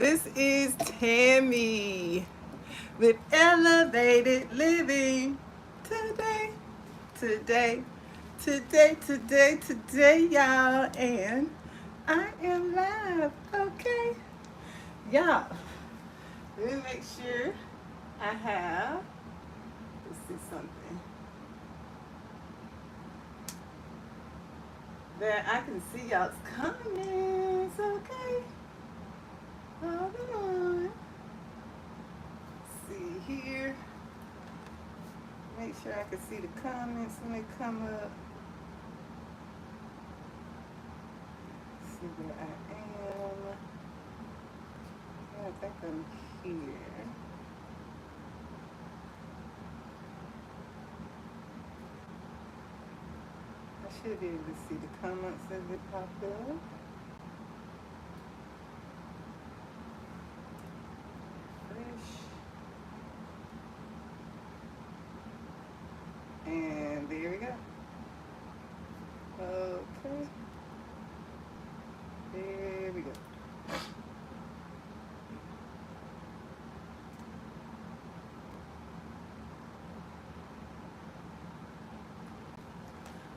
This is Tammy with Elevated Living. Today, today, today, y'all. And I am live, okay? Y'all, let me make sure I have, let's see something, that I can see y'all's comments, okay? Hold on. See here. Make sure I can see the comments when they come up. See where I am. Yeah, I think I'm here. I should be able to see the comments as they pop up. Fresh. And there we go. Okay. There we go.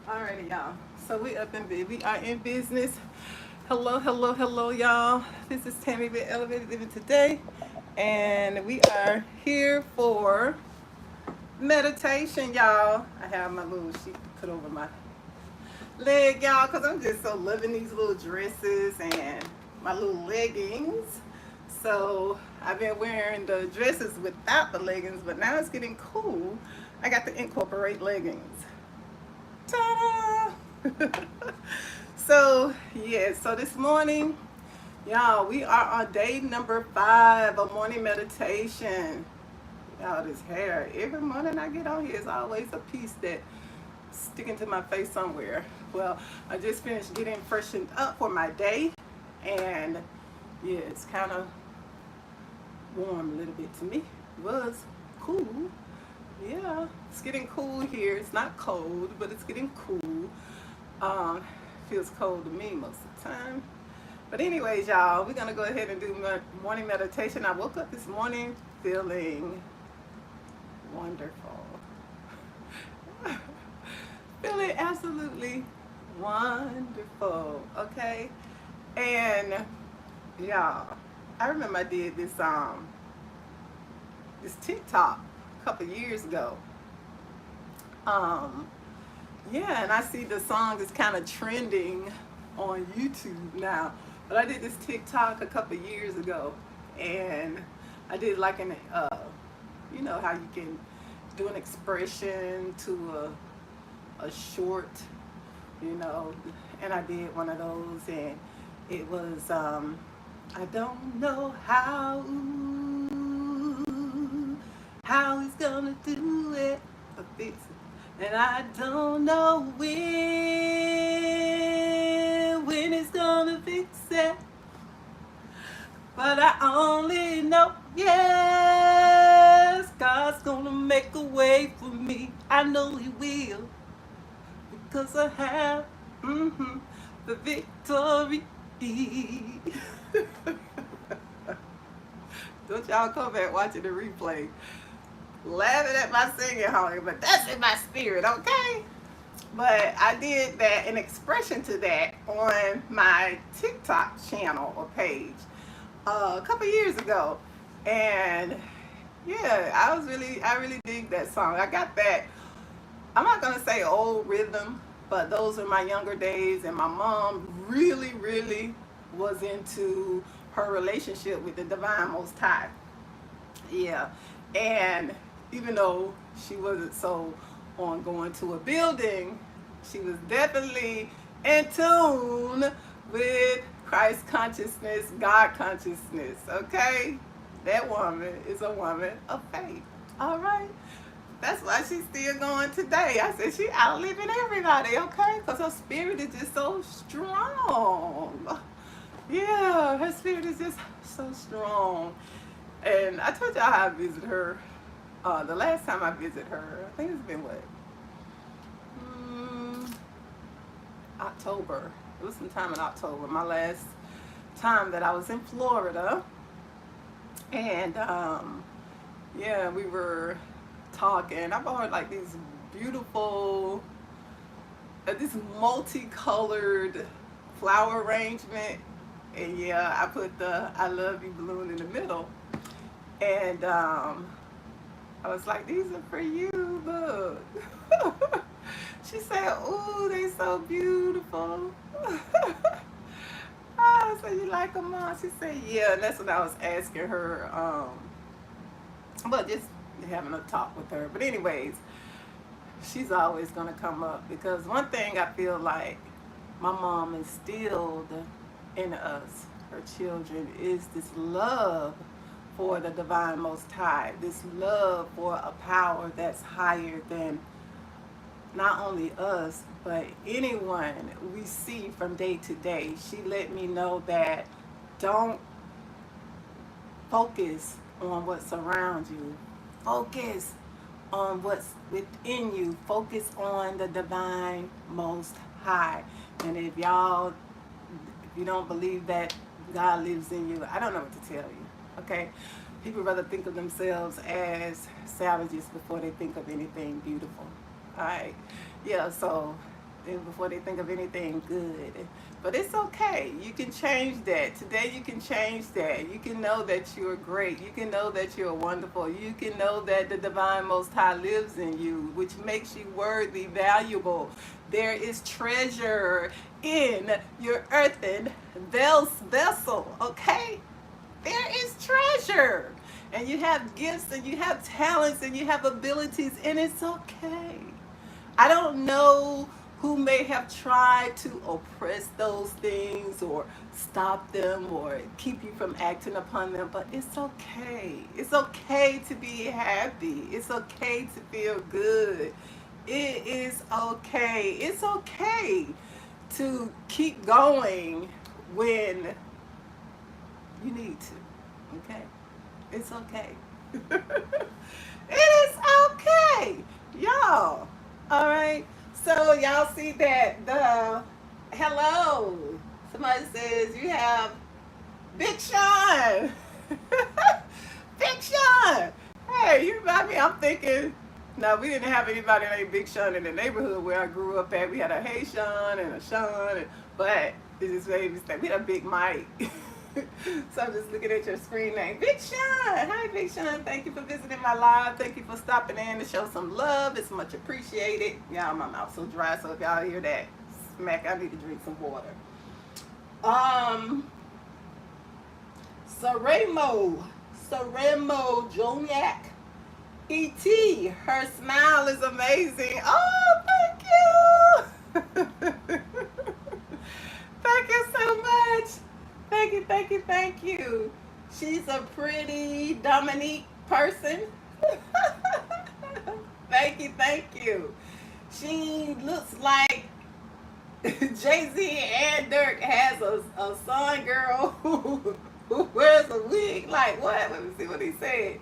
Alrighty, y'all. So we are in business. Hello, y'all. This is Tammy with Elevated Living today, and we are here for meditation, y'all. I have my little sheet to put over my leg, y'all, because I'm just so loving these little dresses and my little leggings. So I've been wearing the dresses without the leggings, but now it's getting cool. I got to incorporate leggings. Ta-da! So, yes, so this morning, y'all, we are on day number 5 of morning meditation. Y'all, this hair, every morning I get on here, it's always a piece that sticking to my face somewhere. Well, I just finished getting freshened up for my day, and yeah, it's kind of warm a little bit to me. It was cool. Yeah, it's getting cool here. It's not cold, but it's getting cool. Feels cold to me most of the time. But anyways, y'all, we're going to go ahead and do morning meditation. I woke up this morning feeling wonderful. Feeling absolutely wonderful, okay? And y'all, I remember I did this TikTok a couple years ago. Yeah, and I see the song is kind of trending on YouTube now. But I did this TikTok a couple years ago, and I did like you know how you can do an expression to a short, you know, and I did one of those, and it was, I don't know how he's gonna do it, or fix it. And I don't know when it's gonna fix it. But I only know, yes, God's gonna make a way for me. I know He will, because I have the victory. Don't y'all come back watching the replay laughing at my singing, honey, but that's in my spirit, okay? But I did that, an expression to that on my TikTok channel or page a couple years ago, and yeah, I really dig that song. I got that, I'm not gonna say old rhythm, but those are my younger days, and my mom really was into her relationship with the Divine Most High. Yeah, and even though she wasn't so on going to a building, she was definitely in tune with Christ consciousness, God consciousness, okay? That woman is a woman of faith, all right? That's why she's still going today. I said she outliving everybody, okay? Because her spirit is just so strong. Yeah, her spirit is just so strong. And I told y'all how I visit her. The last time I visited her, I think it's been what? October. It was sometime in October. My last time that I was in Florida. And yeah, we were talking. I bought like these beautiful, this multicolored flower arrangement. And yeah, I put the I love you balloon in the middle. And I was like, these are for you, look. She said, ooh, they so beautiful. Oh, so you like them, Mom? She said, yeah. And that's what I was asking her. But just having a talk with her. But anyways, she's always going to come up because one thing I feel like my mom instilled in us, her children, is this love for the divine most high, this love for a power that's higher than not only us, but anyone we see from day to day. She let me know that don't focus on what surrounds you. Focus on what's within you. Focus on the divine most high. And if you don't believe that God lives in you, I don't know what to tell you. Okay? People rather think of themselves as savages before they think of anything beautiful. All right? Yeah, so before they think of anything good. But it's okay. You can change that. Today you can change that. You can know that you're great. You can know that you're wonderful. You can know that the divine most high lives in you, which makes you worthy, valuable. There is treasure in your earthen vessel, okay? There is treasure. And you have gifts and you have talents and you have abilities, and it's okay. I don't know who may have tried to oppress those things or stop them or keep you from acting upon them, but it's okay. It's okay to be happy. It's okay to feel good. It is okay. It's okay to keep going when you need to. Okay? It's okay. It is okay. Y'all. All right. So y'all see that the hello. Somebody says you have Big Sean. Big Sean. Hey, you remind me. I'm thinking. No, we didn't have anybody named Big Sean in the neighborhood where I grew up at. We had a Hey Sean and a Sean, but it just made me think we had a Big Mike. So I'm just looking at your screen name. Big Sean. Hi, Big Sean. Thank you for visiting my live. Thank you for stopping in to show some love. It's much appreciated. Y'all, my mouth's so dry, so if y'all hear that smack, I need to drink some water. Saremo Joniak. E.T. Her smile is amazing. Oh, thank you. Thank you so much. Thank you, thank you, thank you. She's a pretty Dominique person. Thank you, thank you. She looks like Jay-Z and Dirk has a son girl who wears a wig like what? Let me see what he said.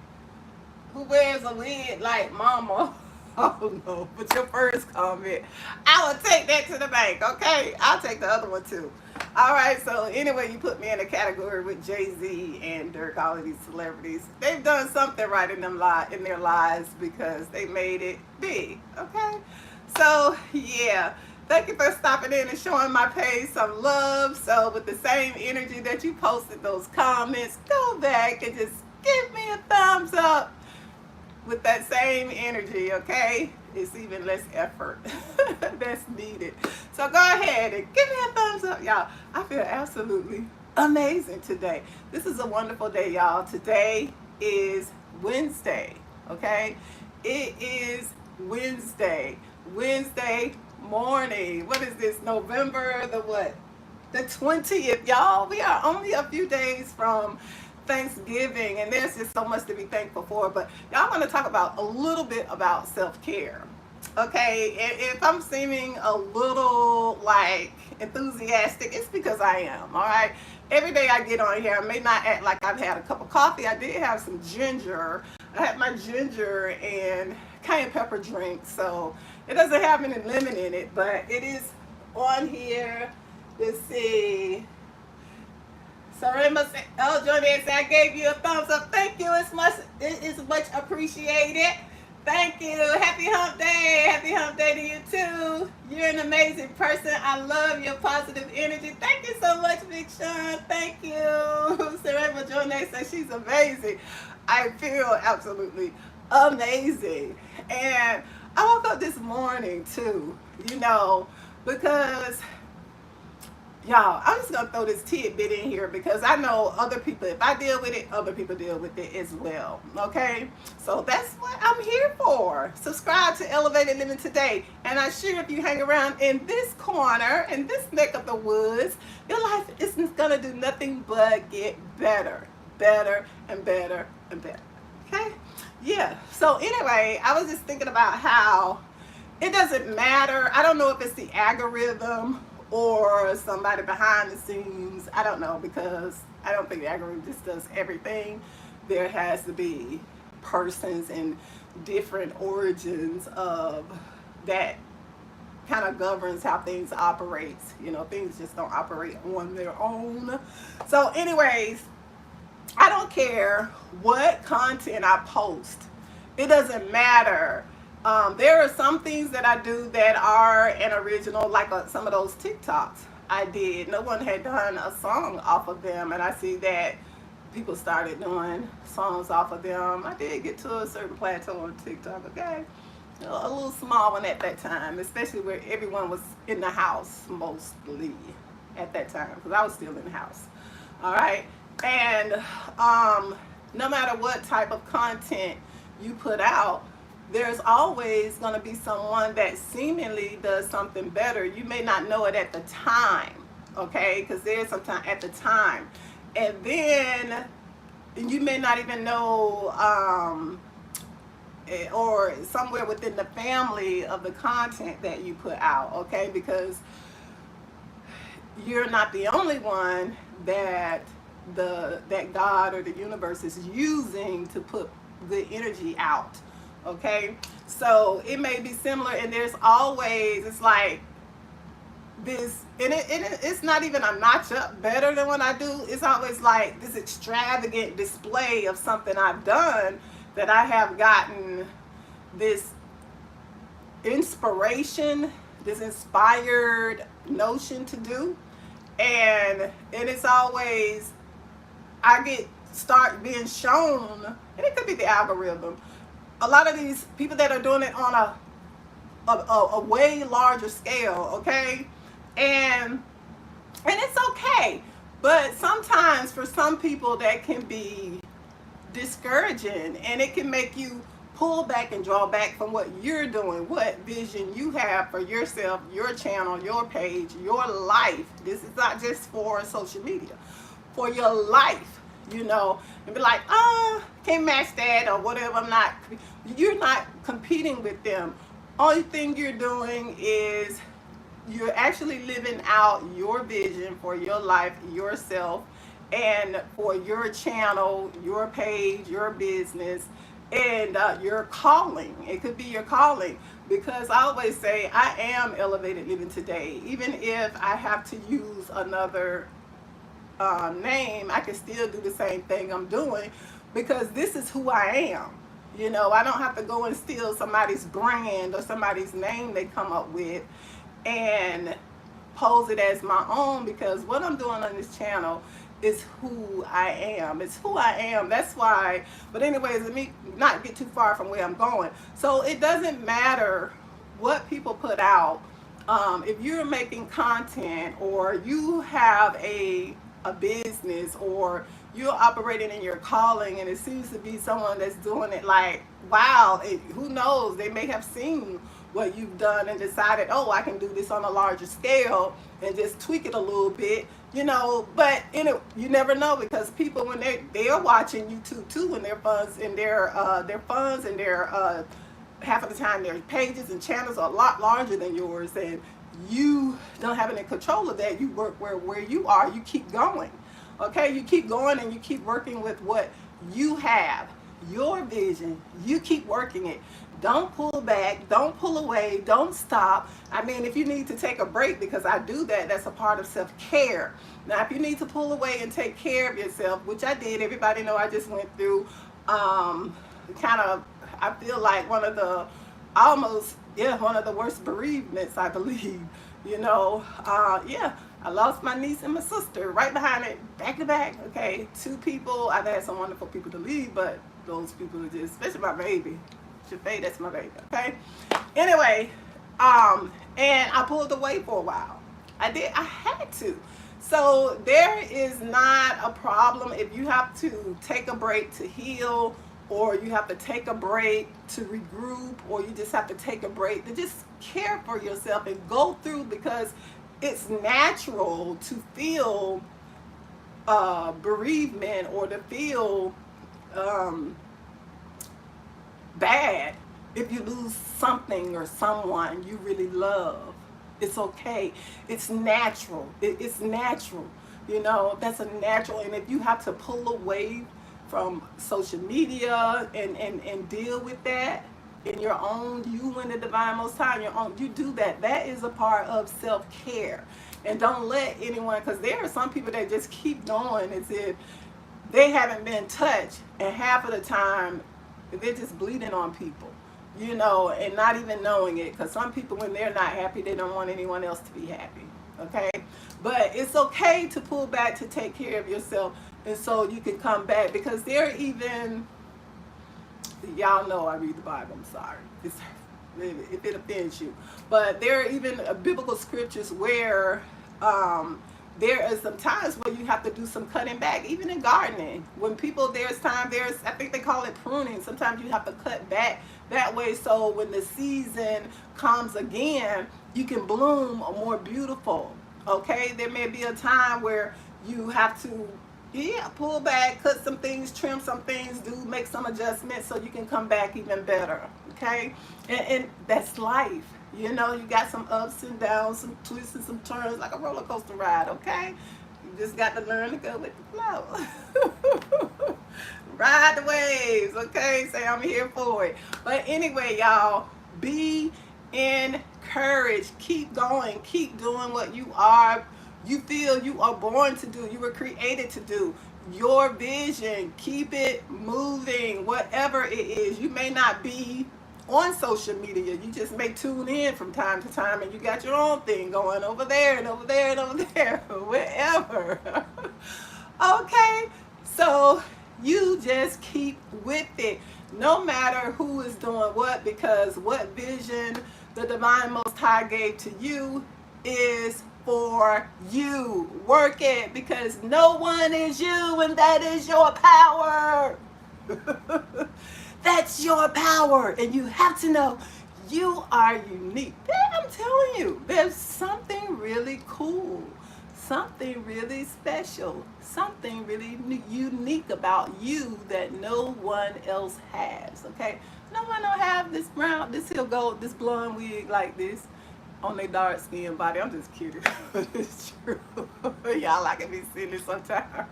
Who wears a wig like mama. Oh no, but your first comment, I will take that to the bank, okay? I'll take the other one too. All right, so anyway, you put me in a category with Jay-Z and Dirk, all of these celebrities. They've done something right in their lives because they made it big, okay? So, yeah. Thank you for stopping in and showing my page some love. So, with the same energy that you posted those comments, go back and just give me a thumbs up with that same energy, okay? It's even less effort that's needed. So go ahead and give me a thumbs up, y'all. I feel absolutely amazing today. This is a wonderful day, y'all. Today is Wednesday, okay? It is Wednesday. Wednesday morning. What is this? November the what? The 20th, y'all. We are only a few days from Thanksgiving, and there's just so much to be thankful for. But y'all want to talk about a little bit about self-care. Okay, if I'm seeming a little like enthusiastic, it's because I am. All right, every day I get on here, I may not act like I've had a cup of coffee. I did have some ginger. I had my ginger and cayenne pepper drink, so it doesn't have any lemon in it, but it is on here. Let's see. Sarema said, oh, Johnny said, I gave you a thumbs up. Thank you. It is much appreciated. Thank you. Happy hump day. Happy hump day to you too. You're an amazing person. I love your positive energy. Thank you so much, Big Sean. Thank you. Sarema Johnny said she's amazing. I feel absolutely amazing. And I woke up this morning too, because y'all, I'm just gonna throw this tidbit in here because I know other people, if I deal with it, other people deal with it as well. Okay? So that's what I'm here for. Subscribe to Elevated Living today. And I'm sure if you hang around in this corner, in this neck of the woods, your life isn't gonna do nothing but get better. Better and better and better. Okay? Yeah. So anyway, I was just thinking about how it doesn't matter. I don't know if it's the algorithm or somebody behind the scenes. I don't know, because I don't think the algorithm just does everything. There has to be persons and different origins of that kind of governs how things operate. Things just don't operate on their own. So anyways, I don't care what content I post. It doesn't matter. There are some things that I do that are an original, like some of those TikToks I did. No one had done a song off of them, and I see that people started doing songs off of them. I did get to a certain plateau on TikTok, okay? A little small one at that time, especially where everyone was in the house mostly at that time, because I was still in the house. All right? And no matter what type of content you put out, there's always going to be someone that seemingly does something better. You may not know it at the time, okay? Because there's sometimes at the time. And then you may not even know, or somewhere within the family of the content that you put out, okay? Because you're not the only one that God or the universe is using to put good energy out. Okay, so it may be similar, and there's always, it's like this, and it's not even a notch up better than what I do. It's always like this extravagant display of something I've done that I have gotten this inspiration, this inspired notion to do, and it's always, I start being shown, and it could be the algorithm. A lot of these people that are doing it on a way larger scale, okay? And it's okay. But sometimes for some people that can be discouraging, and it can make you pull back and draw back from what you're doing, what vision you have for yourself, your channel, your page, your life. This is not just for social media, for your life. And be like, can't match that or whatever. You're not competing with them. Only thing you're doing is you're actually living out your vision for your life, yourself, and for your channel, your page, your business, and your calling. It could be your calling, because I always say I am Elevated Living today. Even if I have to use another name, I can still do the same thing I'm doing, because this is who I am. I don't have to go and steal somebody's brand or somebody's name they come up with and pose it as my own, because what I'm doing on this channel is who I am. It's who I am. That's why. But anyways, let me not get too far from where I'm going. So it doesn't matter what people put out. If you're making content, or you have a business, or you're operating in your calling, and it seems to be someone that's doing it like, wow, who knows, they may have seen what you've done and decided, oh, I can do this on a larger scale and just tweak it a little bit, but you never know, because people, when they're watching YouTube too, and their funds and their half of the time their pages and channels are a lot larger than yours, and you don't have any control of that. You work where you are. You keep going. Okay, you keep going, and you keep working with what you have. your vision. You keep working it. Don't pull back. Don't pull away. Don't stop. I mean, if you need to take a break, because I do that, that's a part of self-care. Now, if you need to pull away and take care of yourself, which I did, everybody know I just went through kind of, I feel like almost, yeah, one of the worst bereavements, I believe. You know, yeah, I lost my niece and my sister right behind it, back to back. Okay, two people. I've had some wonderful people to leave, but those people are just, especially my baby. Shafay, that's my baby. Okay. Anyway, and I pulled away for a while. I did. I had to. So there is not a problem if you have to take a break to heal, or you have to take a break to regroup, or you just have to take a break to just care for yourself and go through, because it's natural to feel bereavement, or to feel bad if you lose something or someone you really love. It's okay. It's natural. It's natural. You know, that's a natural. And if you have to pull away from social media and deal with that in your own, you and the divine most high, your own, you do that. That is a part of self-care. And don't let anyone, because there are some people that just keep going as if they haven't been touched, and half of the time they're just bleeding on people, you know, and not even knowing it. Because some people, when they're not happy, they don't want anyone else to be happy. Okay, but it's okay to pull back, to take care of yourself, and so you can come back. Because there even, y'all know I read the Bible. I'm sorry if it offends you, but there are even biblical scriptures where there are some times where you have to do some cutting back, even in gardening. When people, I think they call it pruning. Sometimes you have to cut back that way, so when the season comes again, you can bloom more beautiful. Okay, there may be a time where you have to, yeah, pull back, cut some things, trim some things, make some adjustments, so you can come back even better. Okay, and that's life. You know, you got some ups and downs, some twists and some turns, like a roller coaster ride. Okay, you just got to learn to go with the flow. Ride the waves. Okay, say I'm here for it. But anyway, y'all, be encouraged. Keep going. Keep doing what you feel you are born to do. You were created to do. Your vision. Keep it moving. Whatever it is, you may not be on social media. You just may tune in from time to time, and you got your own thing going over there and over there and over there, wherever. Okay, so you just keep with it, no matter who is doing what, because what vision the divine most high gave to you is for you. Work it, because no one is you, and that is your power. That's your power, and you have to know you are unique. I'm telling you, there's something really cool, something really special, something really unique about you that no one else has. Okay, no one will have this brown, this here gold, this blonde wig like this on their dark skin body. I'm just kidding. It's true. Y'all, I can be silly sometimes.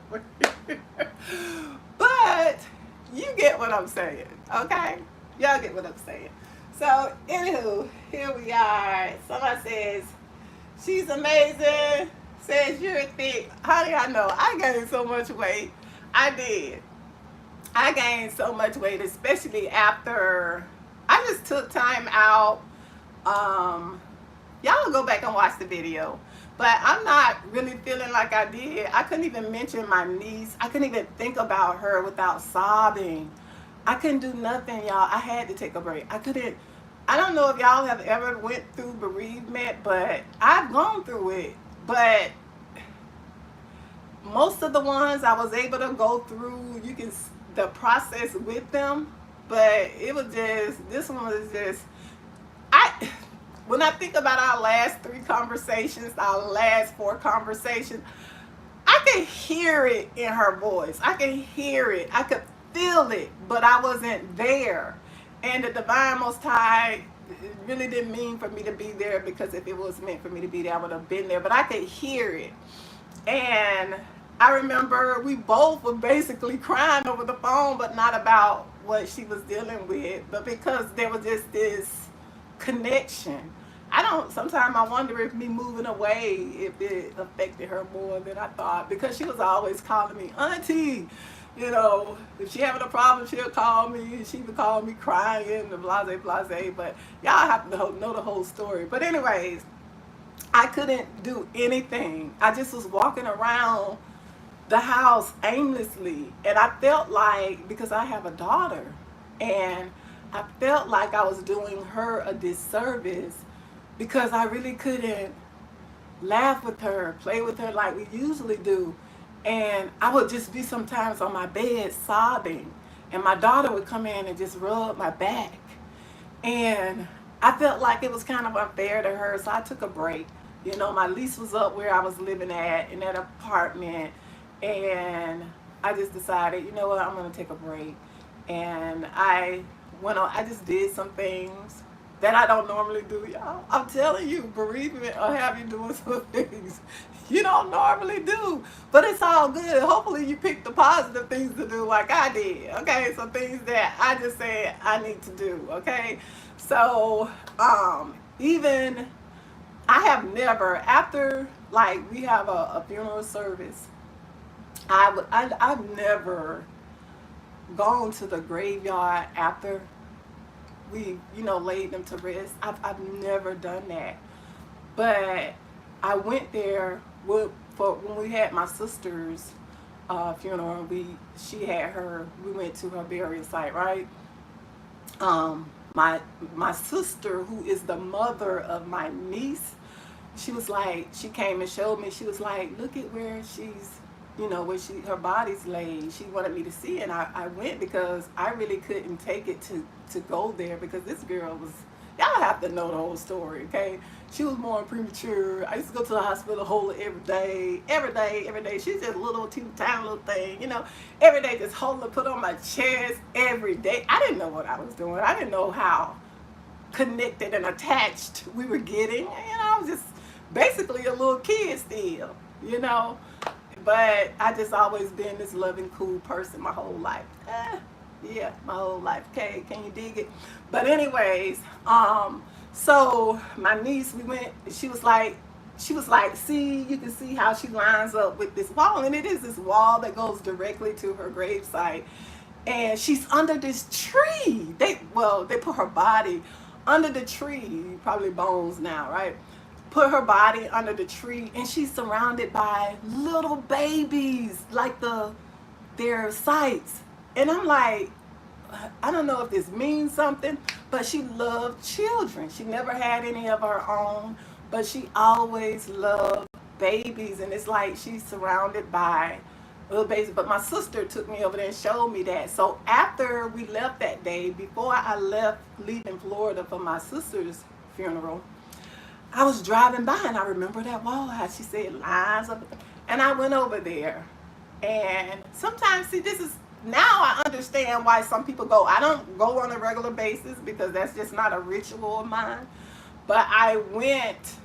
But you get what I'm saying, okay? Y'all get what I'm saying. So, anywho, here we are. Somebody says, she's amazing. Says you're thick. How do I know? I gained so much weight. I did. I gained so much weight, especially after I just took time out. Y'all go back and watch the video. But I'm not really feeling like I did. I couldn't even mention my niece. I couldn't even think about her without sobbing. I couldn't do nothing, y'all. I had to take a break. I don't know if y'all have ever went through bereavement, but I've gone through it. But most of the ones I was able to go through, the process with them. But it was just, this one was just, when I think about our last 3 conversations, our last 4 conversations, I could hear it in her voice. I could hear it. I could feel it, but I wasn't there. And the divine most high really didn't mean for me to be there, because if it was meant for me to be there, I would have been there. But I could hear it. And I remember we both were basically crying over the phone, but not about what she was dealing with, but because there was just this connection. I don't, sometimes I wonder if me moving away, if it affected her more than I thought, because she was always calling me auntie. You know, if she having a problem, she'll call me. She would call me crying and blase blase. But y'all have to know the whole story. But anyways, I couldn't do anything. I just was walking around the house aimlessly, and I felt like, because I have a daughter, and I felt like I was doing her a disservice because I really couldn't laugh with her, play with her like we usually do. And I would just be sometimes on my bed sobbing, and my daughter would come in and just rub my back. And I felt like it was kind of unfair to her, so I took a break. You know, my lease was up where I was living at in that apartment, and I just decided, you know what, I'm gonna take a break. And I went on. I just did some things that I don't normally do, y'all. I'm telling you, bereavement will have you doing some things you don't normally do. But it's all good. Hopefully you pick the positive things to do like I did. Okay, some things that I just said I need to do. Okay. So even I have never, after like we have a funeral service, I've never gone to the graveyard after we, you know, laid them to rest. I've never done that. But I went there for when we had my sister's funeral. She had her. We went to her burial site, right? My sister, who is the mother of my niece, she was like, she came and showed me. She was like, look at where she's, you know, where her body's laid. She wanted me to see it, and I went because I really couldn't take it to go there, because this girl was, y'all have to know the whole story, okay? She was born premature. I used to go to the hospital, hold her every day, every day, every day. She's just a little teeny tiny little thing, you know, every day, just hold her, put her on my chest every day. I didn't know what I was doing. I didn't know how connected and attached we were getting. You know, I was just basically a little kid still, you know. But I just always been this loving, cool person my whole life. Yeah, my whole life. Okay, can you dig it? But anyways, so my niece, we went. She was like, see, you can see how she lines up with this wall, and it is this wall that goes directly to her gravesite. And she's under this tree. They put her body under the tree, probably bones now, right? Put her body under the tree, and she's surrounded by little babies, like their sites. And I'm like, I don't know if this means something, but she loved children. She never had any of her own, but she always loved babies. And it's like she's surrounded by little babies. But my sister took me over there and showed me that. So after we left that day, before I left leaving Florida for my sister's funeral, I was driving by and I remember that wall, how she said lines up. And I went over there. And sometimes, see, this is, now I understand why some people go. I don't go on a regular basis because that's just not a ritual of mine. But I went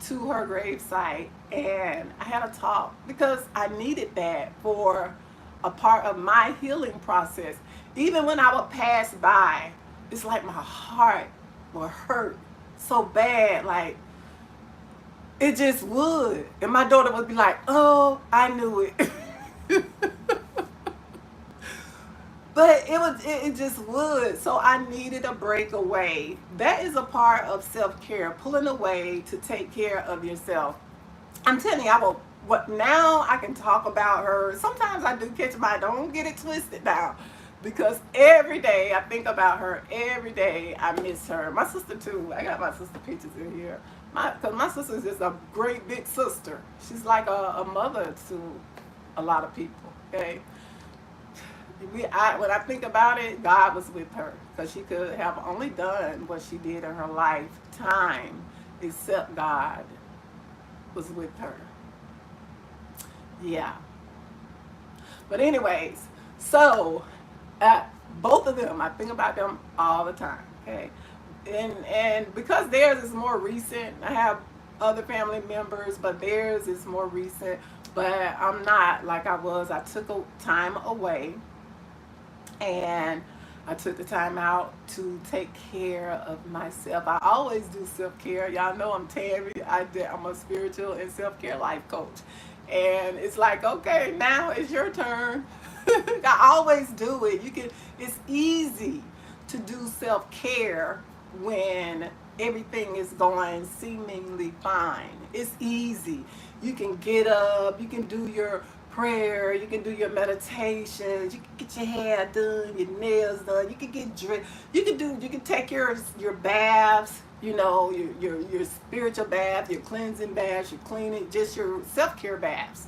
to her gravesite and I had a talk because I needed that for a part of my healing process. Even when I would pass by, it's like my heart will hurt so bad, like it just would. And my daughter would be like, oh, I knew it. But it just would. So I needed a breakaway. That is a part of self-care, pulling away to take care of yourself. I'm telling you, what now I can talk about her. Sometimes I do catch my, don't get it twisted now. Because every day I think about her, every day I miss her. My sister too. I got my sister pictures in here. Because my sister is just a great big sister. She's like a mother to a lot of people. Okay. When I think about it, God was with her, because she could have only done what she did in her lifetime, except God was with her. Yeah. But anyways, so both of them, I think about them all the time. Okay, and because theirs is more recent, I have other family members, but theirs is more recent. but I'm not like I was. I took a time away, and I took the time out to take care of myself. I always do self-care. Y'all know I'm Tammy. I'm a spiritual and self-care life coach. And it's like, okay, now it's your turn. I always do it. It's easy to do self-care when everything is going seemingly fine. It's easy. You can get up, you can do your prayer, you can do your meditations, you can get your hair done, your nails done, you can get dressed, you can take your baths, your spiritual bath, your cleansing baths, your cleaning, just your self-care baths,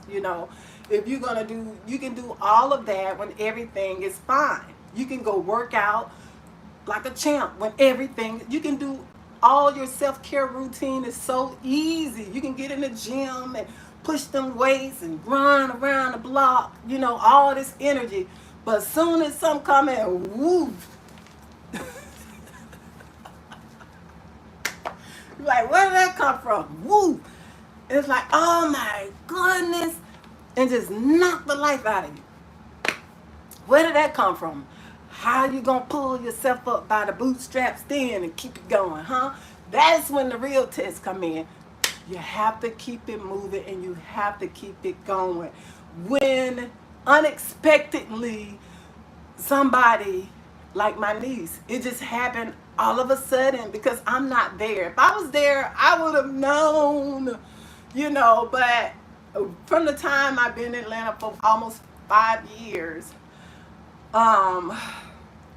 If you're gonna do, you can do all of that when everything is fine. You can go work out like a champ when everything, you can do all your self-care routine is so easy. You can get in the gym and push them weights and run around the block, all this energy. But as soon as something come in, woo, you're like, where did that come from? Woo. It's like, oh my goodness, and just knock the life out of you. Where did that come from? How you gonna pull yourself up by the bootstraps then and keep it going, huh? That's when the real tests come in. You have to keep it moving and you have to keep it going. When unexpectedly somebody, like my niece, it just happened all of a sudden because I'm not there. If I was there, I would have known, but from the time I've been in Atlanta for almost 5 years,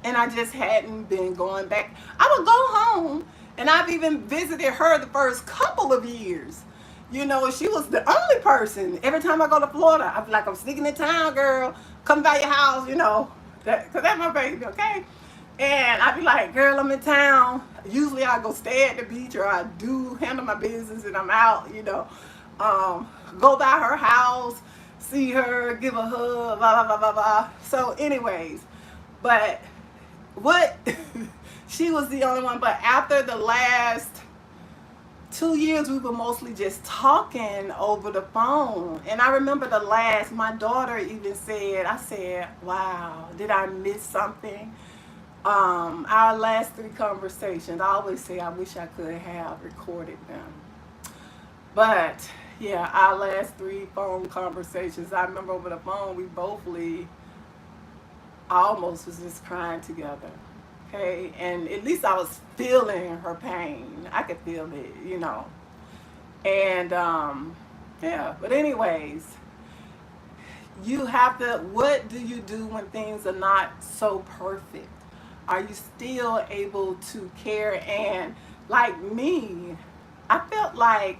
and I just hadn't been going back. I would go home, and I've even visited her the first couple of years. She was the only person. Every time I go to Florida, I'm like, I'm sneaking in town, girl. Come by your house, because that's my baby, okay? And I'd be like, girl, I'm in town. Usually I go stay at the beach, or I do handle my business, and I'm out, go by her house, see her, give a hug, blah, blah, blah, blah, blah. So anyways, but what, she was the only one. But after the last 2 years, we were mostly just talking over the phone. And I remember my daughter even said, I said, wow, did I miss something? Our last 3 conversations, I always say I wish I could have recorded them. But yeah, our last 3 phone conversations, I remember over the phone, we bothly almost was just crying together. Okay, and at least I was feeling her pain. I could feel it, And yeah, but anyways, you have to, what do you do when things are not so perfect? Are you still able to care? And like me, I felt like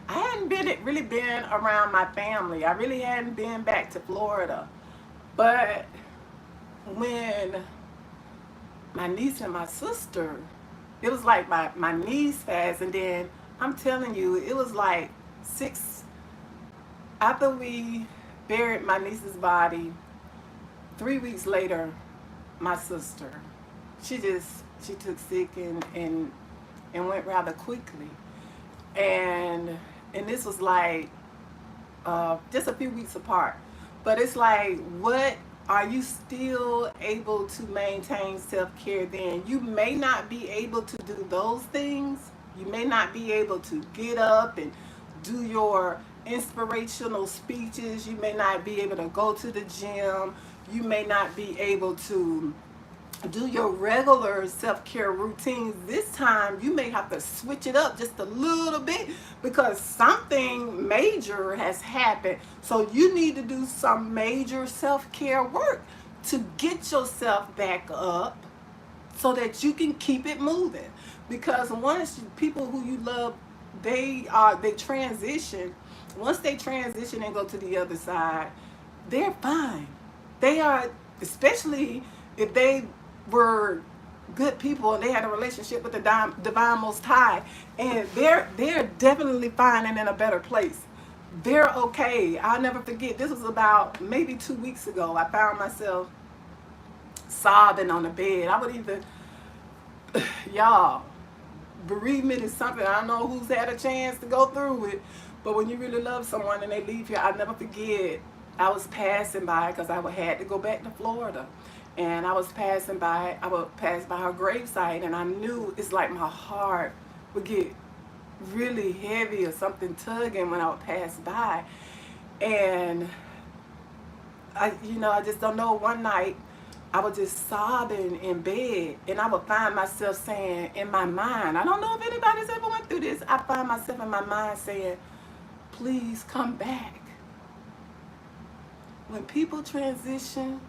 I hadn't really been around my family. I really hadn't been back to Florida. But when my niece and my sister, it was like my niece passed, and then I'm telling you, it was like 6, after we buried my niece's body, 3 weeks later, my sister, she took sick and went rather quickly. And this was like just a few weeks apart. But it's like, what are you still able to maintain self-care then? You may not be able to do those things. You may not be able to get up and do your inspirational speeches. You may not be able to go to the gym. You may not be able to do your regular self-care routines. This time you may have to switch it up just a little bit because something major has happened. So you need to do some major self-care work to get yourself back up so that you can keep it moving. Because once people who you love, they transition. Once they transition and go to the other side, they're fine. They are, especially if they were good people and they had a relationship with the divine Most High, and they're definitely fine and in a better place. They're okay. I'll never forget, this was about maybe 2 weeks ago. I found myself sobbing on the bed. I would even, y'all, bereavement is something, I don't know who's had a chance to go through it, But when you really love someone and they leave here, I'll never forget. I was passing by because I had to go back to Florida. And I was passing by, I would pass by her gravesite, and I knew it's like my heart would get really heavy or something tugging when I would pass by. And I just don't know. One night, I was just sobbing in bed, and I would find myself saying in my mind, I don't know if anybody's ever went through this, I find myself in my mind saying, please come back. When people transition,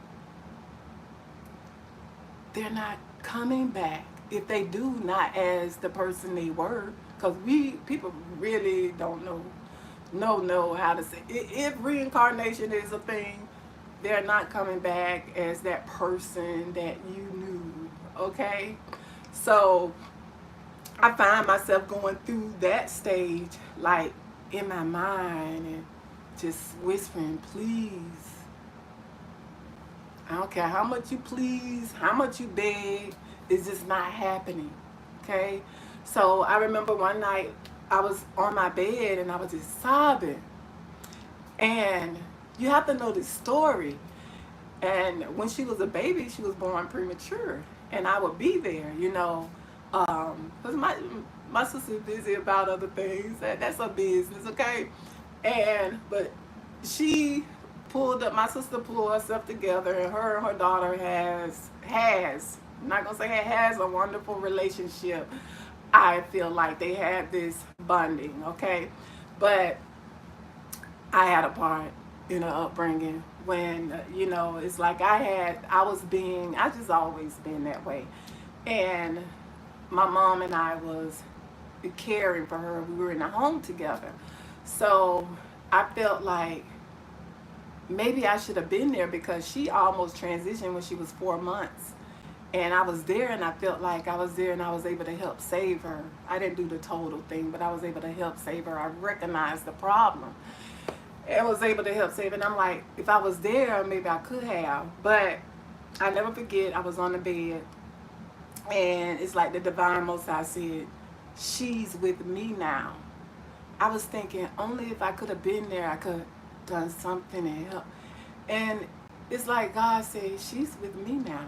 they're not coming back. If they do, not as the person they were, because people really don't know how to say. If reincarnation is a thing, they're not coming back as that person that you knew. Okay, so I find myself going through that stage, like in my mind, and just whispering, please. I don't care how much you please, how much you beg, it's just not happening. Okay? So I remember one night I was on my bed and I was just sobbing. And you have to know this story. And when she was a baby, she was born premature. And I would be there, because my sister's busy about other things. That's her business, okay? But she pulled up, my sister pulled herself together, and her daughter has, I'm not gonna say has a wonderful relationship. I feel like they had this bonding, okay? But I had a part in her upbringing when, it's like I just always been that way. And my mom and I was caring for her. We were in a home together. So I felt like maybe I should have been there, because she almost transitioned when she was 4 months. And I was there, and I felt like I was there, and I was able to help save her. I didn't do the total thing, but I was able to help save her. I recognized the problem and was able to help save it. And I'm like, if I was there, maybe I could have. But I never forget, I was on the bed, and it's like the Divine Most High said, she's with me now. I was thinking, only if I could have been there, I could have done something to help. And it's like God said, she's with me now.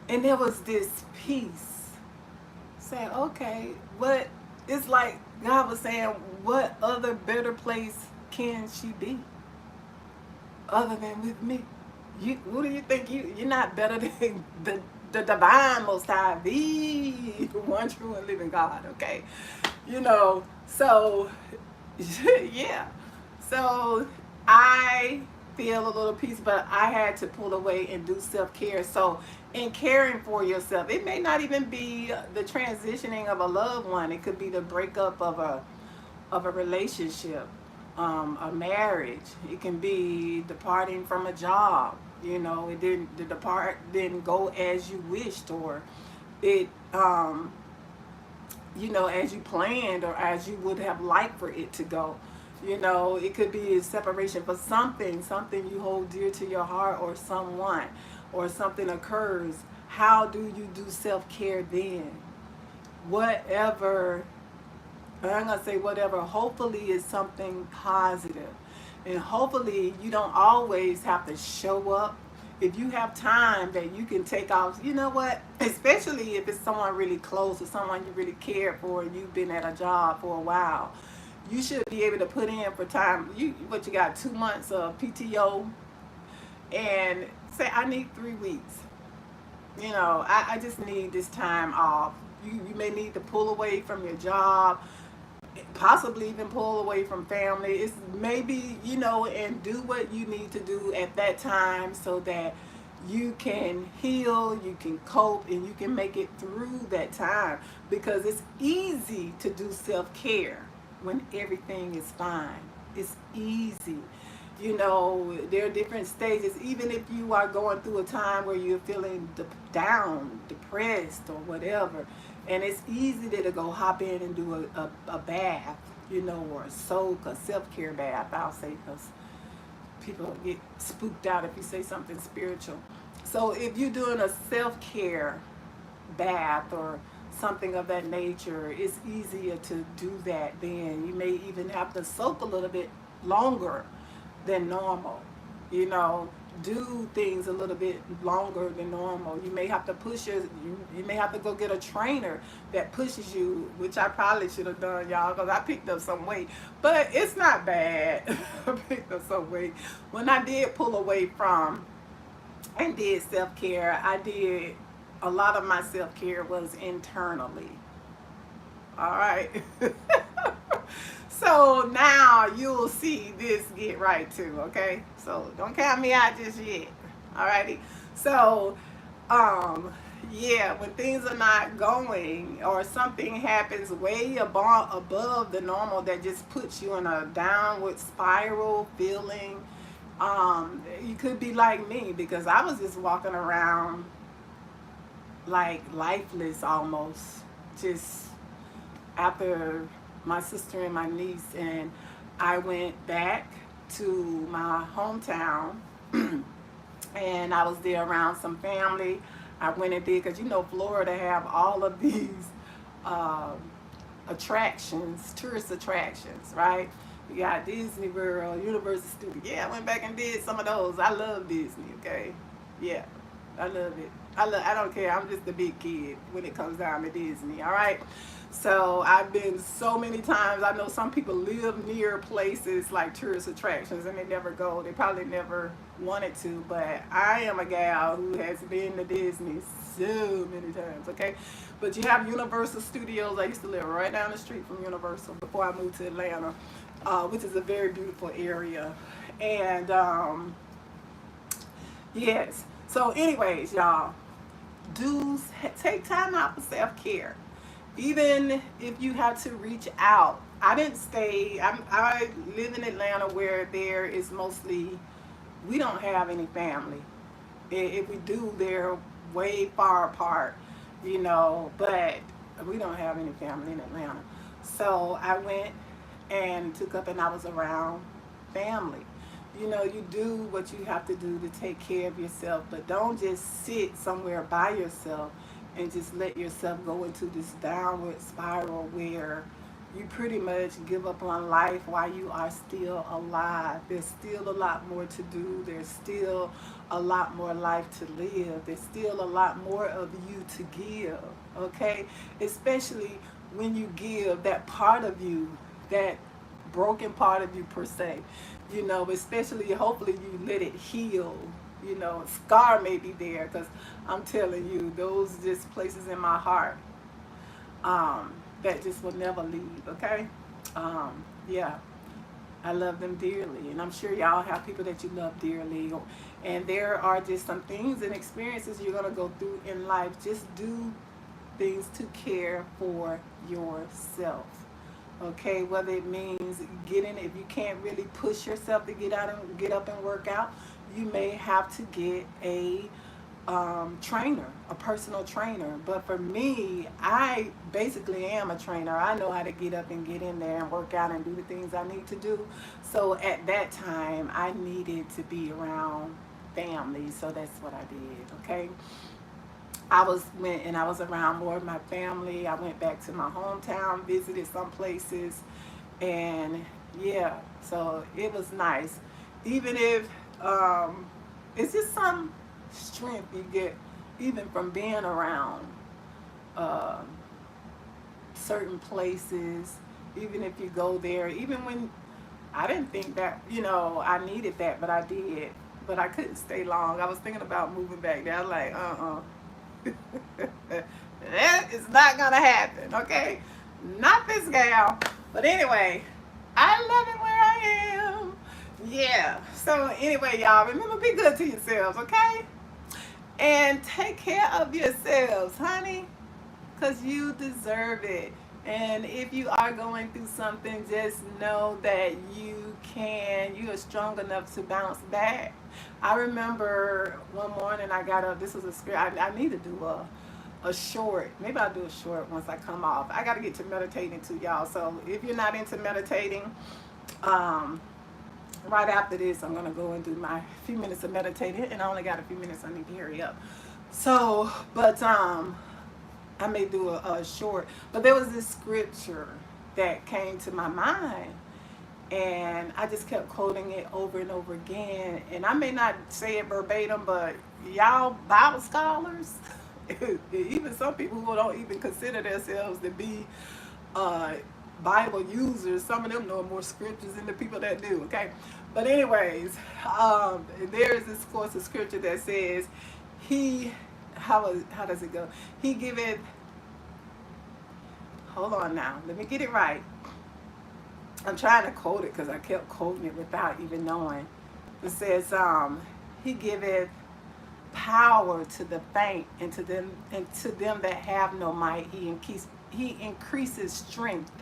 And there was this peace. Saying, okay, it's like God was saying, what other better place can she be other than with me? Who do you think you're not better than the Divine Most High, the one true and living God, okay? So yeah. So I feel a little peace, but I had to pull away and do self-care. So in caring for yourself, it may not even be the transitioning of a loved one. It could be the breakup of a relationship, a marriage. It can be departing from a job. The depart didn't go as you wished, or it as you planned, or as you would have liked for it to go. It could be a separation for something you hold dear to your heart, or someone, or something occurs. How do you do self-care then? Whatever, I'm going to say whatever, hopefully is something positive. And hopefully you don't always have to show up. If you have time that you can take off, you know what? Especially if it's someone really close, or someone you really care for, and you've been at a job for a while. You should be able to put in for time. You got 2 months of PTO, and say, I need 3 weeks. I just need this time off. You may need to pull away from your job, possibly even pull away from family. It's maybe, and do what you need to do at that time, so that you can heal, you can cope, and you can make it through that time. Because it's easy to do self-care when everything is fine. It's easy. There are different stages. Even if you are going through a time where you're feeling down, depressed, or whatever, and it's easy to go hop in and do a bath, or a soak, a self-care bath, I'll say, because people get spooked out if you say something spiritual. So if you're doing a self-care bath or something of that nature, it's easier to do that then. You may even have to soak a little bit longer than normal. You know, do things a little bit longer than normal. You may have to you may have to go get a trainer that pushes you, which I probably should have done, y'all, because I picked up some weight. But it's not bad. I picked up some weight. When I did pull away from and did self-care, I did a lot of my self-care was internally. All right. So now you'll see this get right too, okay? So don't count me out just yet. Alrighty. So yeah, when things are not going or something happens way above the normal that just puts you in a downward spiral feeling, you could be like me, because I was just walking around like lifeless almost, just after my sister and my niece, and I went back to my hometown and I was there around some family. I went and did, because you know Florida have all of these um, attractions, tourist attractions, right? You got Disney World, Universal Studios. Yeah, I went back and did some of those. I love Disney, okay? Yeah, I love it. I don't care. I'm just a big kid when it comes down to Disney, all right? So I've been so many times. I know some people live near places like tourist attractions and they never go. They probably never wanted to, but I am a gal who has been to Disney so many times, okay? But you have Universal Studios. I used to live right down the street from Universal before I moved to Atlanta, which is a very beautiful area. And yes. So anyways, y'all, take time out for self-care. Even if you have to reach out. I didn't stay, I live in Atlanta where there is mostly, we don't have any family. If we do, they're way far apart, you know, but we don't have any family in Atlanta. So I went and took up, and I was around family. You know, you do what you have to do to take care of yourself, but don't just sit somewhere by yourself and just let yourself go into this downward spiral where you pretty much give up on life while you are still alive. There's still a lot more to do. There's still a lot more life to live. There's still a lot more of you to give, okay? Especially when you give that part of you, that broken part of you per se, you know, especially hopefully you let it heal. You know, scar may be there, because I'm telling you, those just places in my heart that just will never leave, okay? Yeah, I love them dearly, and I'm sure y'all have people that you love dearly, and there are just some things and experiences you're going to go through in life. Just do things to care for yourself, okay? Whether it means if you can't really push yourself to get up and work out, you may have to get a trainer, a personal trainer. But for me, I basically am a trainer. I know how to get up and get in there and work out and do the things I need to do. So at that time, I needed to be around family. So that's what I did, okay? I was around more of my family. I went back to my hometown, visited some places, and yeah, so it was nice. Even if it's just some strength you get even from being around uh, certain places, even if you go there, even when I didn't think that, you know, I needed that, but I did. But I couldn't stay long. I was thinking about moving back there. I was like, that is not gonna happen, okay? Not this gal. But anyway, I love it where I am. Yeah. So anyway, y'all, remember, be good to yourselves, okay? And take care of yourselves, honey, because you deserve it. And if you are going through something, just know that you are strong enough to bounce back. I remember one morning I got up, this was a script, I need to do a short. Maybe I'll do a short once I come off. I got to get to meditating too, y'all. So if you're not into meditating, right after this, I'm going to go and do my few minutes of meditating. And I only got a few minutes, I need to hurry up. So, but I may do a short, but there was this scripture that came to my mind, and I just kept quoting it over and over again. And I may not say it verbatim, but y'all Bible scholars, even some people who don't even consider themselves to be uh, Bible users, some of them know more scriptures than the people that do. Okay, but anyways, there is this course of scripture that says, "He, how does it go? He giveth." Hold on now, let me get it right. I'm trying to quote it because I kept quoting it without even knowing. It says, "He giveth power to the faint, and to them that have no might, he increases strength."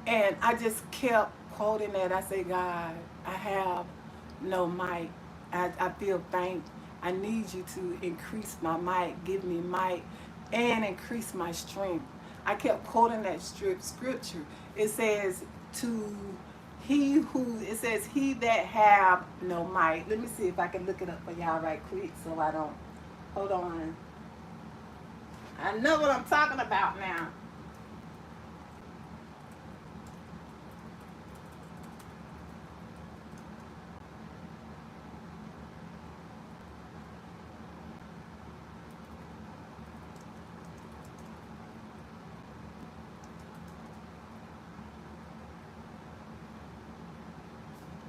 And I just kept quoting that. I say, God, I have no might. I feel faint. I need you to increase my might, give me might, and increase my strength. I kept quoting that scripture. It says, to it says, he that have no might. Let me see if I can look it up for y'all right quick so I don't, hold on. I know what I'm talking about now.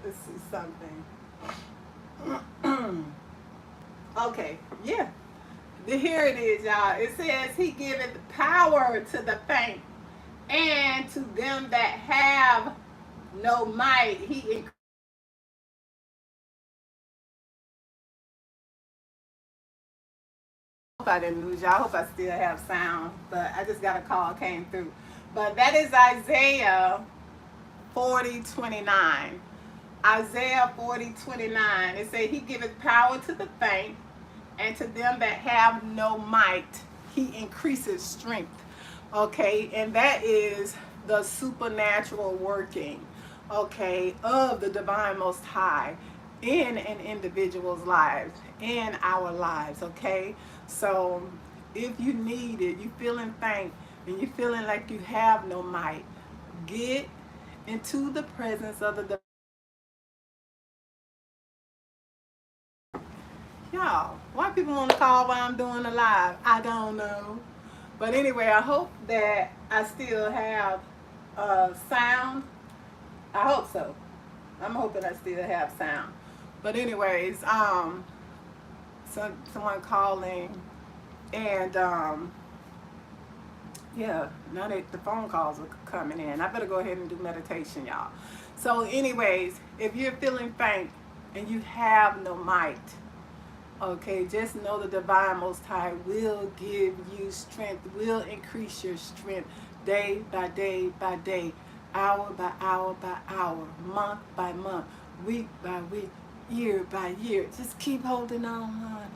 Let's see something. Okay, yeah. Here it is, y'all. It says, he giveth power to the faint, and to them that have no might, he increases. I hope I didn't lose y'all. I hope I still have sound, but I just got a call came through. But that is Isaiah 40:29. Isaiah 40:29. It says, he giveth power to the faint, and to them that have no might, he increases strength. Okay, and that is the supernatural working, okay, of the divine most high in an individual's lives, in our lives, okay? So if you need it, you feeling faint, and you feeling like you have no might, get into the presence of the, y'all, why people want to call while I'm doing a live? I don't know. But anyway, I hope that I still have sound. I hope so. I'm hoping I still have sound. But anyways, someone calling, and yeah, now that the phone calls are coming in, I better go ahead and do meditation, y'all. So anyways, if you're feeling faint and you have no might, okay, just know the divine most high will give you strength, will increase your strength day by day by day, hour by hour by hour, month by month, week by week, year by year. Just keep holding on, honey.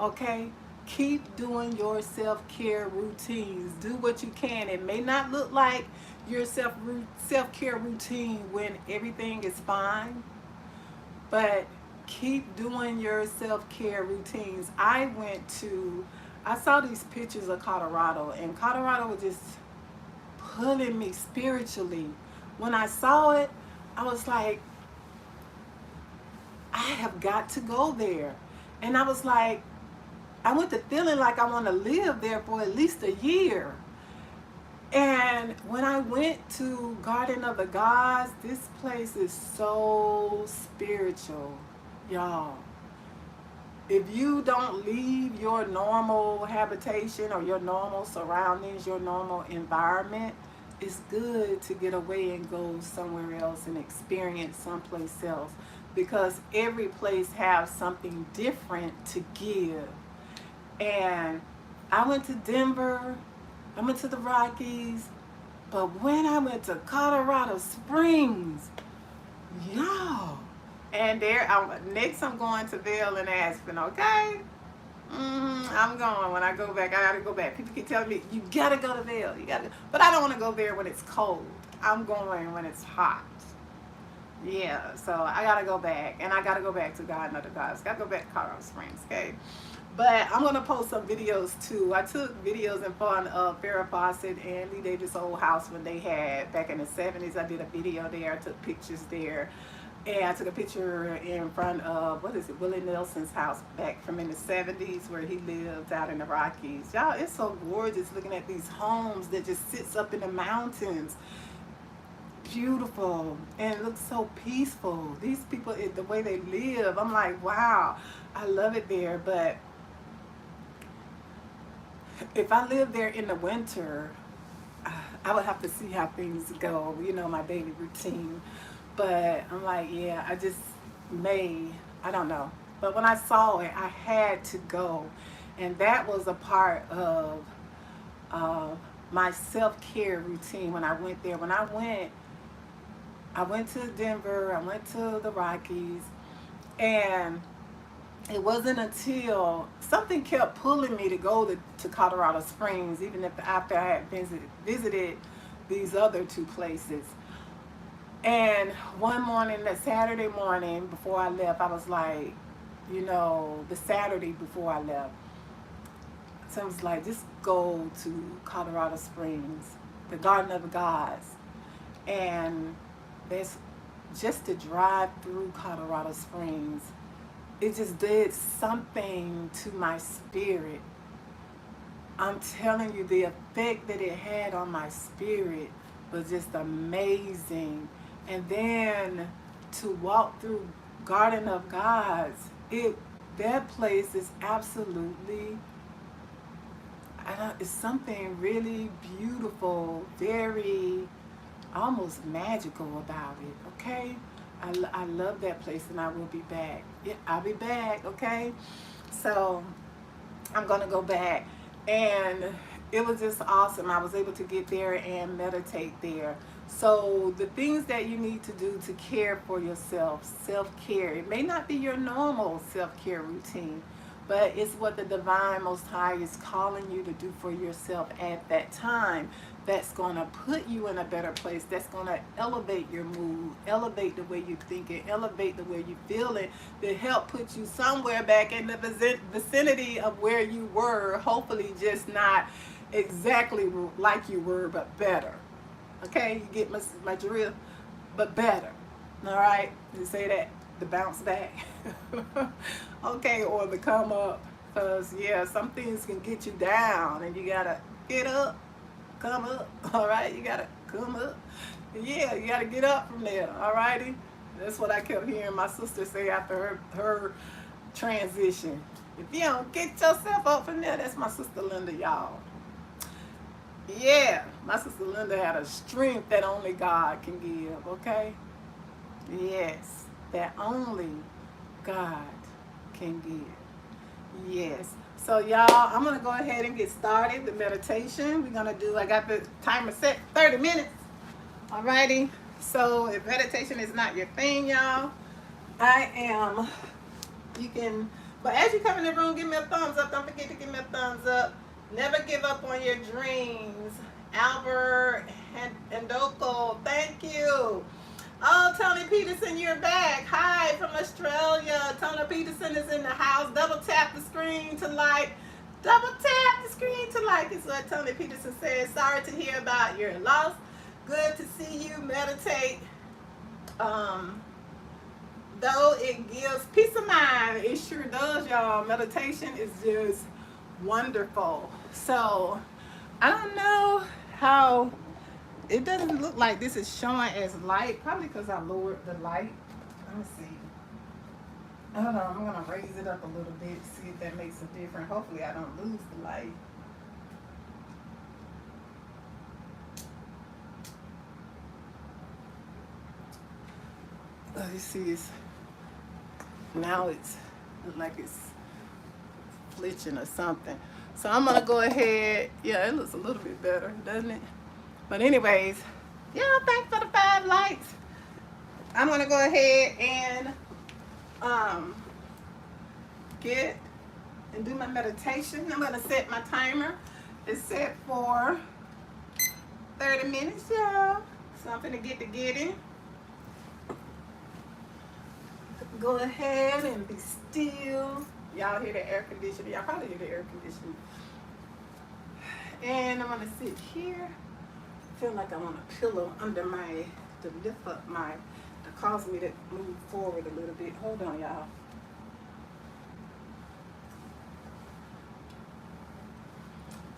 Okay? Keep doing your self-care routines. Do what you can. It may not look like your self-care routine when everything is fine, but keep doing your self-care routines. I saw these pictures of Colorado, and Colorado was just pulling me spiritually. When I saw it, I was like, I have got to go there. And I was like, I went to feeling like I want to live there for at least a year. And when I went to Garden of the Gods, this place is so spiritual, y'all. If you don't leave your normal habitation or your normal surroundings, your normal environment, it's good to get away and go somewhere else and experience someplace else, because every place has something different to give. And I went to Denver, I went to the Rockies, but when I went to Colorado Springs, y'all, and next I'm going to Vail and Aspen, okay? I'm going. When I go back, I gotta go back. People keep telling me, you gotta go to Vail, but I don't want to go there when it's cold. I'm going when it's hot. Yeah, so I gotta go back, and I gotta go back to Garden of the Gods. Gotta go back to Colorado Springs, okay? But I'm gonna post some videos too. I took videos in front of Farrah Fawcett and Lee Davis' old house when they had back in the 70s. I did a video there. I took pictures there. And I took a picture in front of, what is it, Willie Nelson's house back from in the 70s where he lived out in the Rockies. Y'all, it's so gorgeous looking at these homes that just sits up in the mountains. Beautiful. And it looks so peaceful. These people, the way they live, I'm like, wow, I love it there. But if I lived there in the winter, I would have to see how things go, you know, my daily routine. But I'm like, yeah, I don't know. But when I saw it, I had to go. And that was a part of my self-care routine when I went there. When I went to Denver, I went to the Rockies, and it wasn't until something kept pulling me to go to Colorado Springs, even after I had visited these other two places. And one morning, that Saturday morning before I left, I was like, you know, the Saturday before I left, so I was like, just go to Colorado Springs, the Garden of the Gods. And there's just to drive through Colorado Springs, it just did something to my spirit. I'm telling you, the effect that it had on my spirit was just amazing. And then to walk through Garden of Gods, that place is absolutely, it's something really beautiful, very almost magical about it, okay? I love that place, and I will be back. Yeah, I'll be back, okay? So I'm going to go back. And it was just awesome. I was able to get there and meditate there. So the things that you need to do to care for yourself, self-care, it may not be your normal self-care routine, but it's what the Divine Most High is calling you to do for yourself at that time. That's going to put you in a better place. That's going to elevate your mood, elevate the way you think it, elevate the way you feel it, to help put you somewhere back in the vicinity of where you were, hopefully just not exactly like you were, but better. Okay, you get my drill? But better. All right, you say that, to bounce back. Okay, or to come up. Because, yeah, some things can get you down, and you got to get up. Come up, all right? You gotta come up. Yeah, you gotta get up from there, all righty? That's what I kept hearing my sister say after her transition. If you don't get yourself up from there, that's my sister Linda, y'all. Yeah, my sister Linda had a strength that only God can give, okay? Yes, that only God can give. Yes. So y'all, I'm going to go ahead and get started with meditation. We're going to do, I got the timer set, 30 minutes. Alrighty. So if meditation is not your thing, y'all, but as you come in the room, give me a thumbs up. Don't forget to give me a thumbs up. Never give up on your dreams. Albert Ndoko, thank you. Oh, Tony Peterson, you're back. Hi from Australia. Tony Peterson is in the house. Double tap the screen to like. Double tap the screen to like is what Tony Peterson says. Sorry to hear about your loss. Good to see you meditate. Though it gives peace of mind, it sure does, y'all. Meditation is just wonderful. So, I don't know how... It doesn't look like this is showing as light, probably because I lowered the light. Let me see. Hold on, I'm going to raise it up a little bit, see if that makes a difference. Hopefully I don't lose the light. Let me see, now it's like it's fliching or something. So I'm going to go ahead. Yeah, it looks a little bit better, doesn't it? But anyways, yeah, thanks for the 5 likes. I'm going to go ahead and get and do my meditation. I'm going to set my timer. It's set for 30 minutes, y'all. So I'm going to get to getting. Go ahead and be still. Y'all hear the air conditioning? Y'all probably hear the air conditioning. And I'm gonna sit here. Feel like I want a pillow under my to lift up my to cause me to move forward a little bit. Hold on, y'all.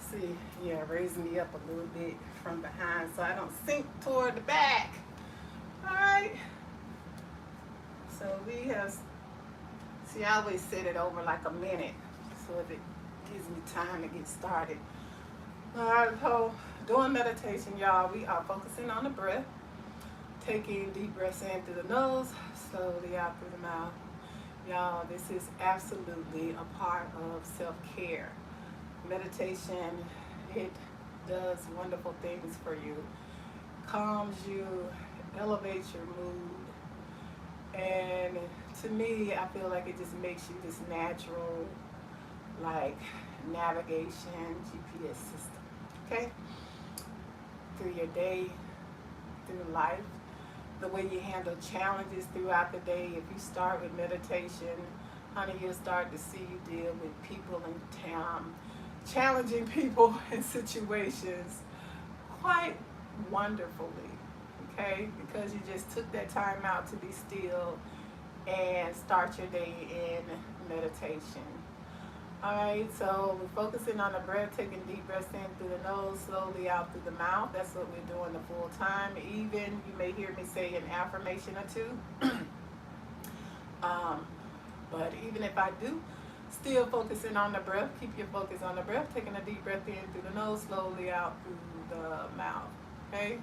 See, yeah, raise me up a little bit from behind so I don't sink toward the back. All right. So we have. See, I always set it over like a minute so if it gives me time to get started. All right, so doing meditation, y'all, we are focusing on the breath, taking deep breaths in through the nose, slowly out through the mouth. Y'all, this is absolutely a part of self-care. Meditation, it does wonderful things for you, calms you, elevates your mood, and to me, I feel like it just makes you this natural, like, navigation GPS system, okay? Through your day, through life, the way you handle challenges throughout the day. If you start with meditation, honey, you'll start to see you deal with people in town, challenging people in situations quite wonderfully, okay? Because you just took that time out to be still and start your day in meditation. All right, so we're focusing on the breath, taking deep breaths in through the nose, slowly out through the mouth. That's what we're doing the full time. Even you may hear me say an affirmation or two. um, but even if I do, still focusing on the breath. Keep your focus on the breath, taking a deep breath in through the nose, slowly out through the mouth. Okay?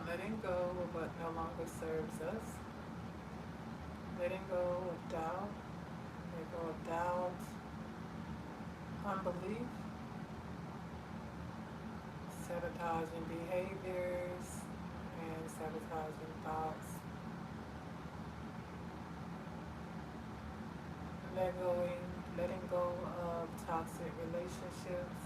letting go of what no longer serves us, letting go of doubt, let go of doubt, unbelief, sabotaging behaviors, and sabotaging thoughts. Letting go of toxic relationships,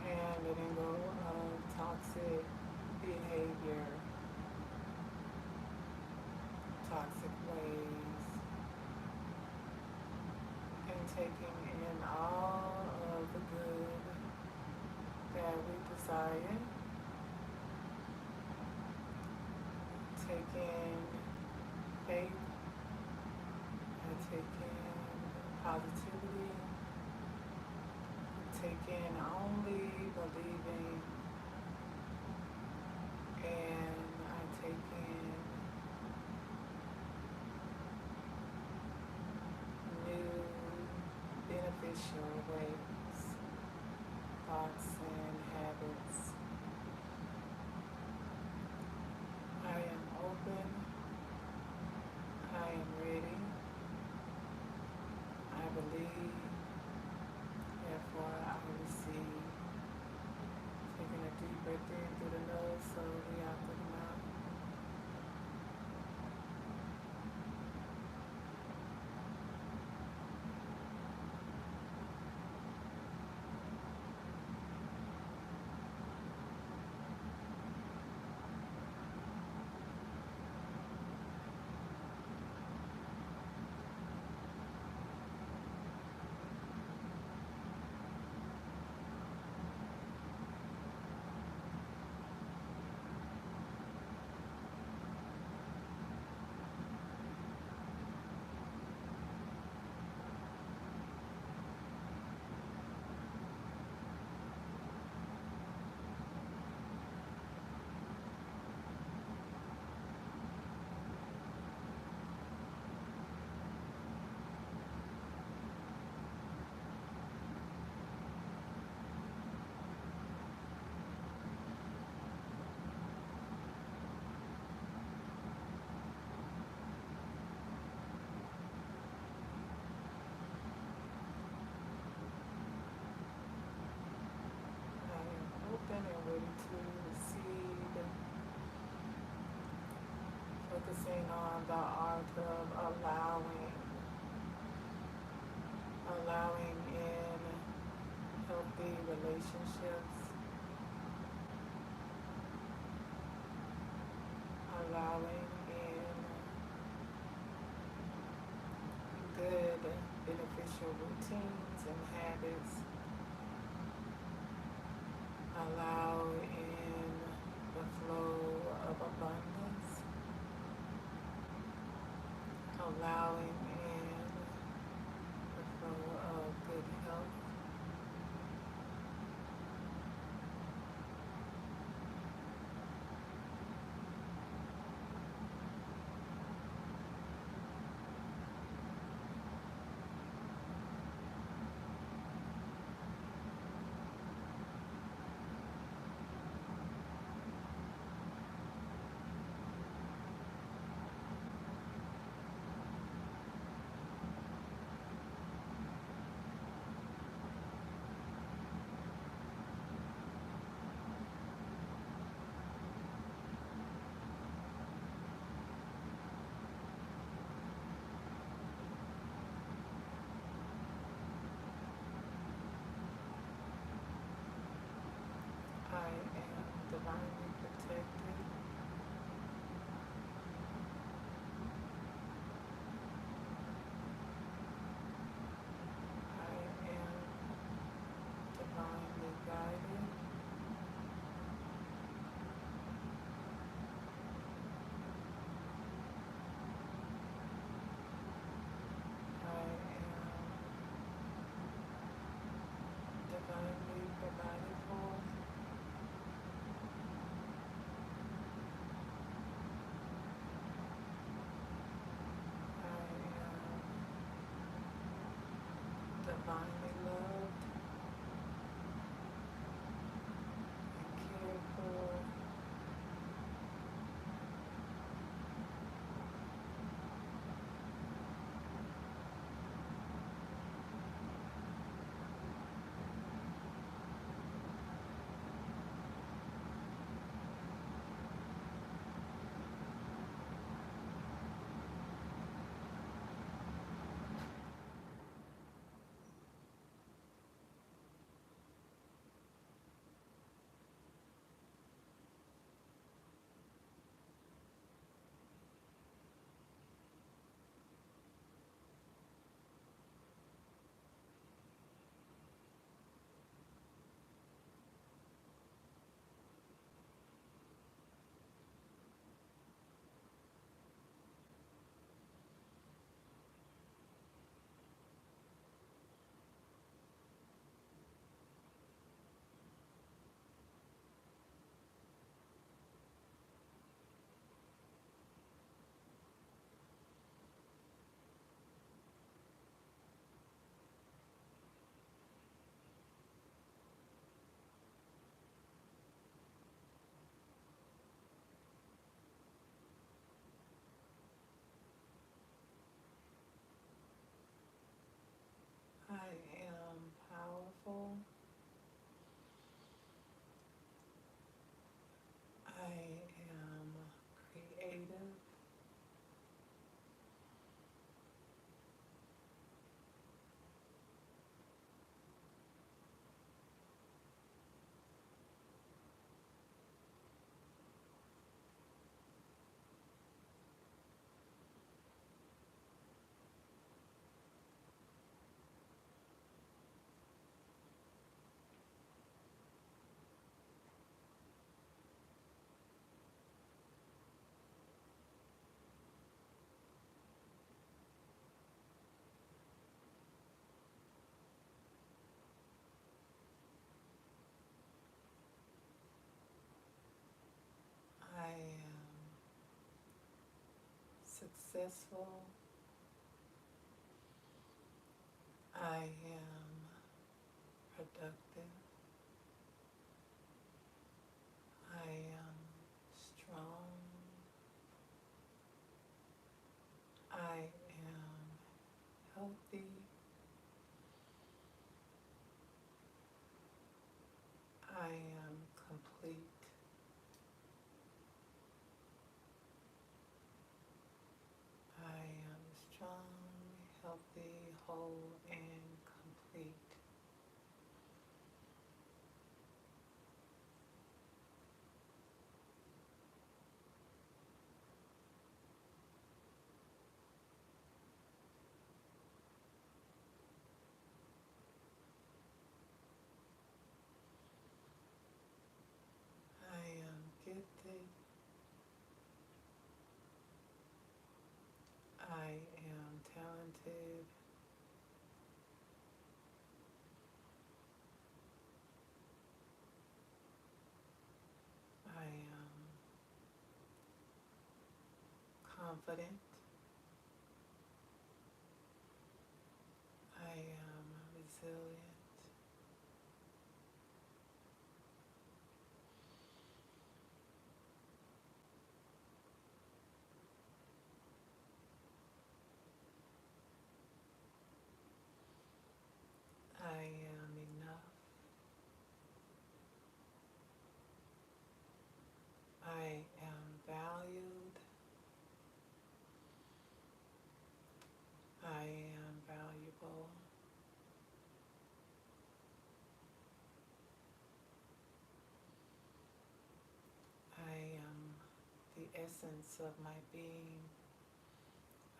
and letting go of toxic behavior, toxic ways, and taking in all of the good that we desire, taking faith, and taking positivity, taking only believing, and I take in new beneficial ways, thoughts and habits. I am open, I am ready, I believe, therefore I receive. Taking a deep breath in through the nose, slowly out through the mouth. I am open and ready to receive, focusing on the art of allowing in healthy relationships, allowing in good beneficial routines and habits, allow in the flow of abundance, allowing in the flow of good health. I am divinely protected. I am divinely guided. I am divinely provided for. I am divinely loved. successful. I am productive. I am strong. I am healthy. I am complete. I am strong, healthy, whole, and complete. I am gifted. I am talented. I am confident. I am resilient. I am enough. I am valued. I am valuable. I am the essence of my being.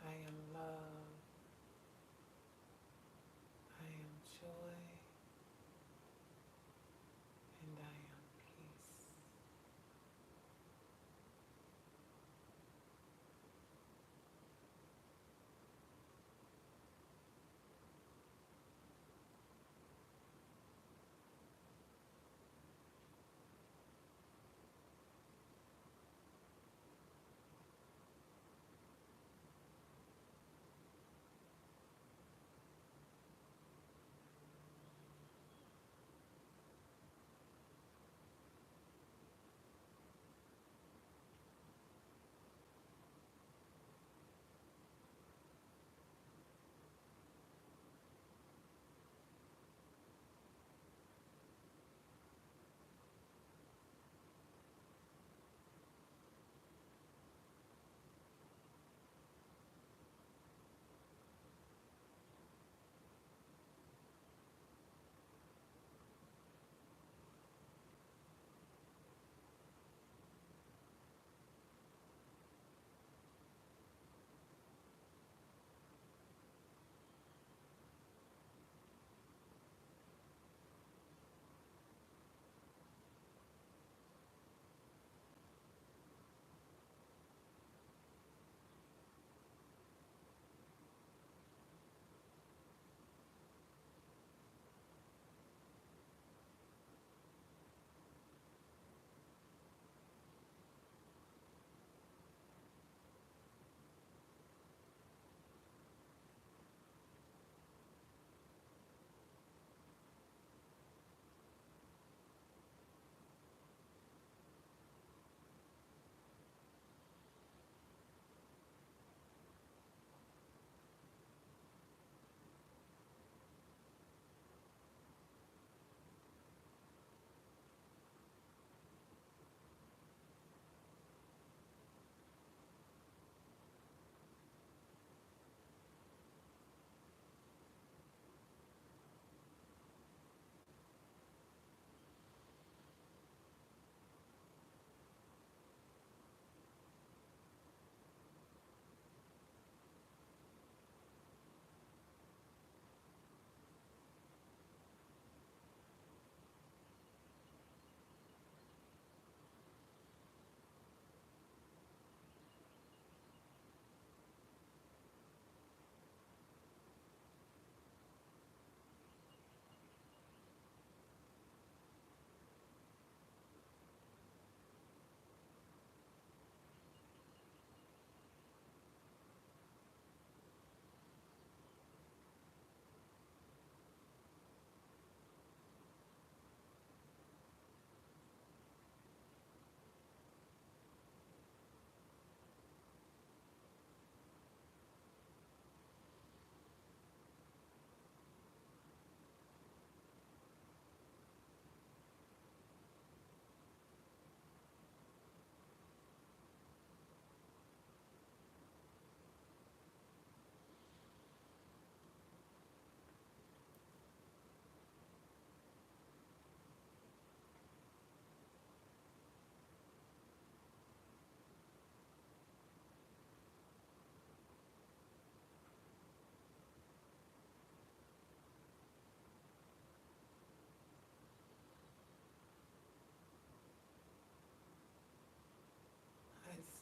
I am love. I am joy. And I am peace.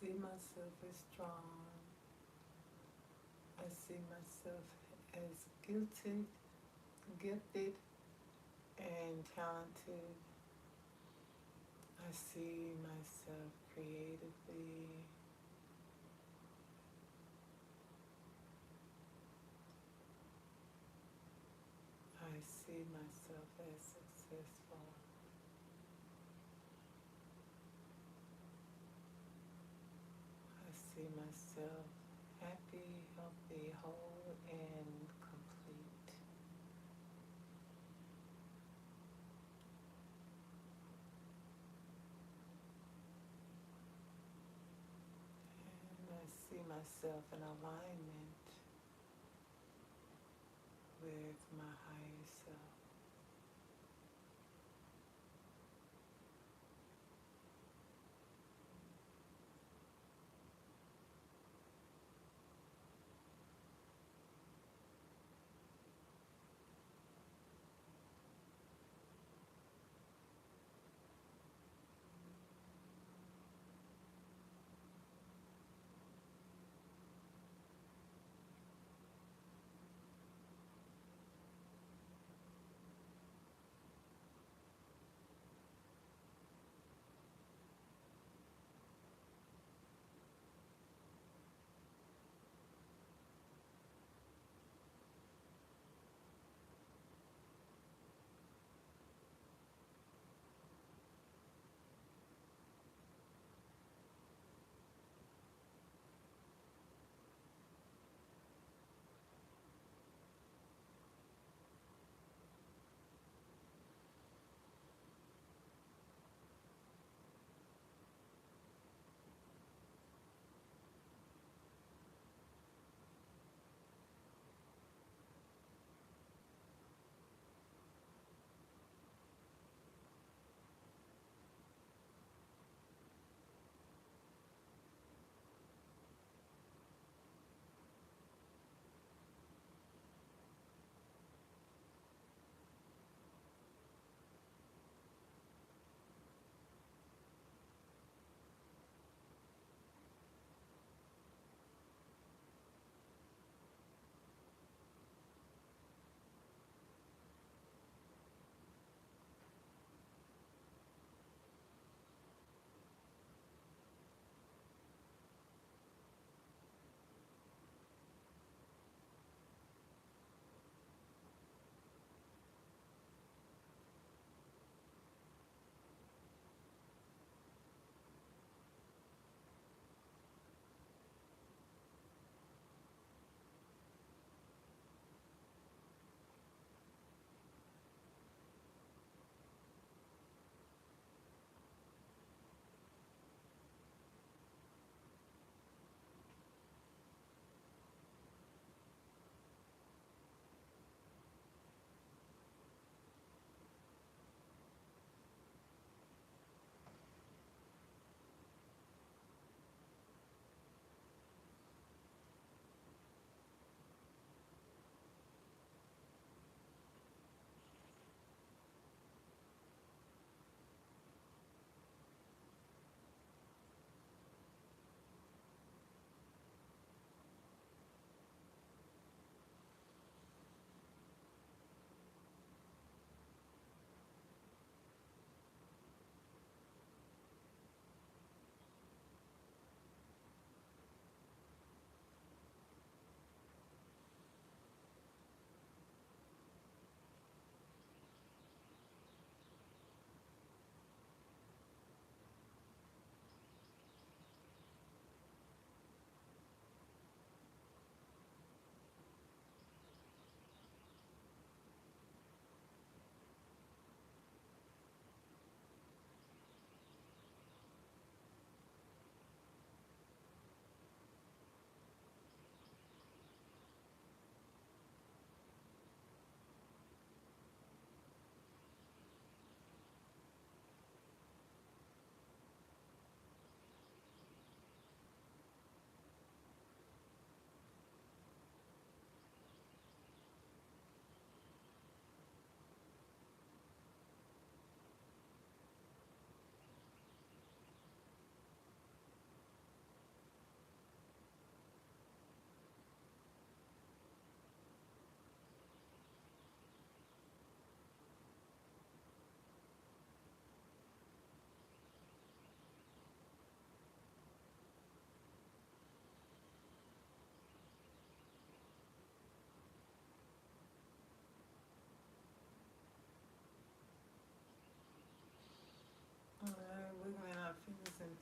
see myself as strong. I see myself as gifted, and talented. I see myself creatively. I see myself as successful. I see myself happy, healthy, whole, and complete. And I see myself in alignment with my higher self.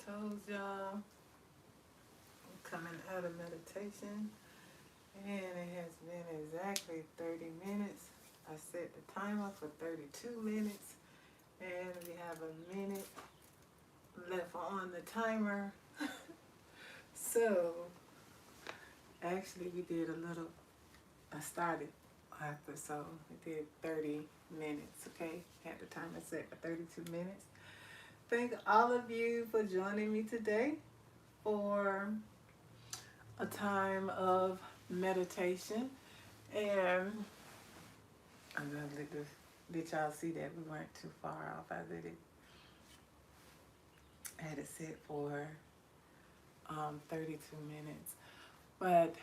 told y'all I'm coming out of meditation, and it has been exactly 30 minutes. I set the timer for 32 minutes, and we have a minute left on the timer. So actually we did a little, I started after, so we did 30 minutes, okay? Had the timer set for 32 minutes. Thank all of you for joining me today for a time of meditation. And I'm gonna let y'all see that we weren't too far off. I had it set for 32 minutes. But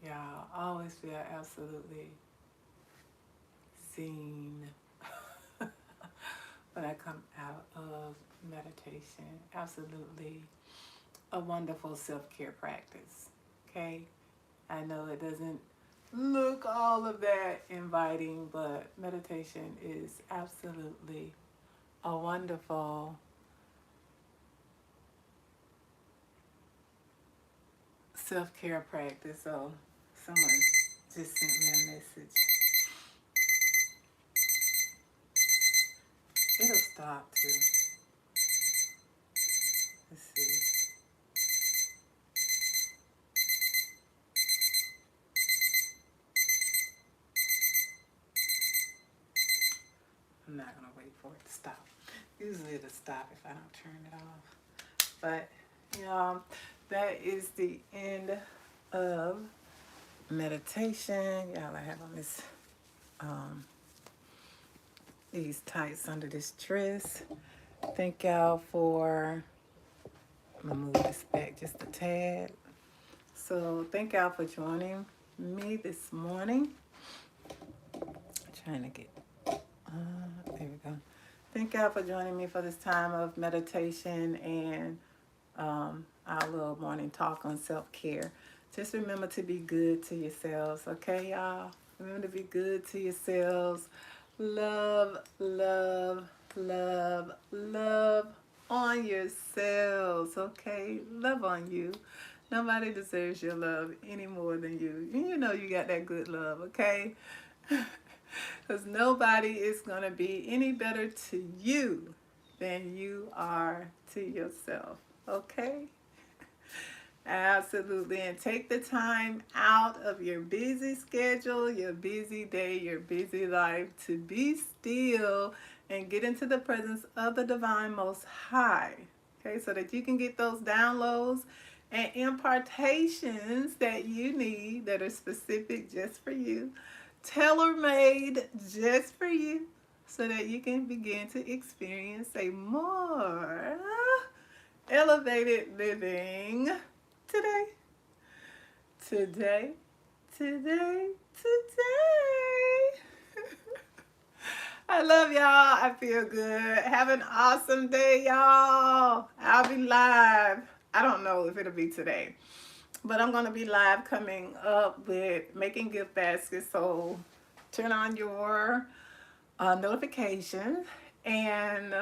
y'all, I always feel absolutely seen when I come out of meditation. Absolutely a wonderful self-care practice. Okay? I know it doesn't look all of that inviting, but meditation is absolutely a wonderful self-care practice. So someone just sent me a message. It'll stop too. Let's see. I'm not gonna wait for it to stop. Usually it'll stop if I don't turn it off. But that is the end of meditation. Y'all, I have on this these tights under this dress. Thank y'all for, I'm gonna move this back just a tad. So thank y'all for joining me this morning. Trying to get, there we go. Thank y'all for joining me for this time of meditation and our little morning talk on self-care. Just remember to be good to yourselves, okay, y'all? Remember to be good to yourselves. Love, love, love, love on yourselves, okay? Love on you. Nobody deserves your love any more than you. You know you got that good love, okay? Because nobody is going to be any better to you than you are to yourself, okay? Absolutely. And take the time out of your busy schedule, your busy day, your busy life to be still and get into the presence of the Divine Most High. Okay, so that you can get those downloads and impartations that you need that are specific just for you, tailor-made just for you, so that you can begin to experience a more elevated living today, today, today, today. I love y'all. I feel good. Have an awesome day, y'all. I'll be live. I don't know if it'll be today, but I'm going to be live coming up with making gift baskets. So turn on your notifications. And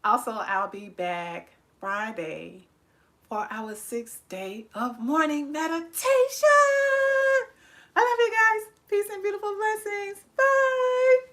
also I'll be back Friday for our 6th day of morning meditation. I love you guys. Peace and beautiful blessings. Bye.